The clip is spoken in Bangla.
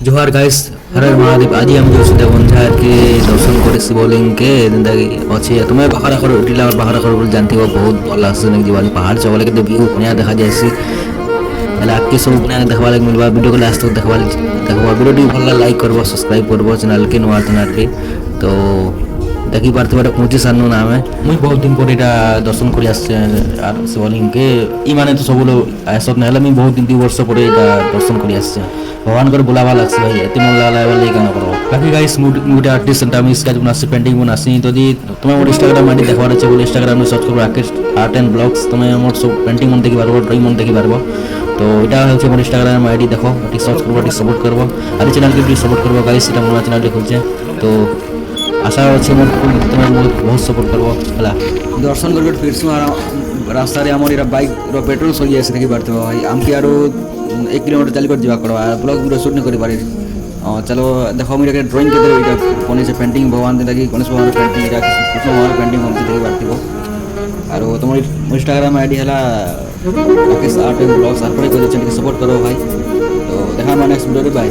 जोहार गाइस हर हर महादेव आज हम जो सुधा बंधार के दर्शन करे शिवलिंग के जिंदगी अच्छे तुम्हें बाहर आकर उठिला और बाहर आकर बोल जानती हो बहुत भल लागছে नहीं जीवानी पहाड़ चबले के व्यू बढ़िया देखा जायसी हेला आपके सब बढ़िया देखबा लाग मिलबा वीडियो को लास्ट तक देखबा वीडियो टी भल लाइक करबो सब्सक्राइब करबो चैनल के नवा चैनल के तो देखी पारते बाटे पहुंची सानो नाम है मुई बहुत दिन पर एटा दर्शन करी आछे আর শিবলিंग के ই মানে তো সবগুলো আসত না হলে আমি বহুত দিন 2 বছর পরে এটা দর্শন করি আসছে ভগবান করে বুলাবা লাগছে ভাই এতে মন লাগা বলে কেন করব বাকি গাইস মুডে আর্টিস্ট আমি স্কেচ বানাচ্ছি পেন্টিং বানাচ্ছি যদি তুমি আমার ইনস্টাগ্রাম আইডি দেখবার আছে বলে ইনস্টাগ্রামে সার্চ করবে আর্ট এন্ড ব্লগস তুমি আমার সব পেন্টিং মন দেখি পারবো ড্রয়িং মন দেখি পারবো তো এটা হচ্ছে আমার ইনস্টাগ্রাম আইডি দেখো ঠিক সার্চ করবো ঠিক সাপোর্ট করবো আর এই চ্যানেলকে ঠিক সাপোর্ট করবো গাইস এটা নতুন চ্যানেলটি খুলছে তো আশা আছে মোর তুমি বহুত সাপোর্ট করবো হলা দর্শন করবে ফিরছি আর রাস্তায় আমার এরা বাইক পেট্রোল সরি আছে দেখি পারতে ভাই আমি আরো 1 কিলোমিটার চালি করে যাওয়া করবা আর ব্লগ ভিডিও শুট नहीं करी पारी चलो देखो मेरा के ड्राइंग के इटा कोने से पेंटिंग भगवान दे लगी गणेश भगवान पेंटिंग इटा कृष्ण भगवान पेंटिंग हमसे देखि पारतिबो और तुम इंस्टाग्राम आईडी हला राकेश आर्ट एंड ब्लॉग्स आर पर चैनल के सपोर्ट करो भाई तो देखा नेक्स्ट वीडियो बाय।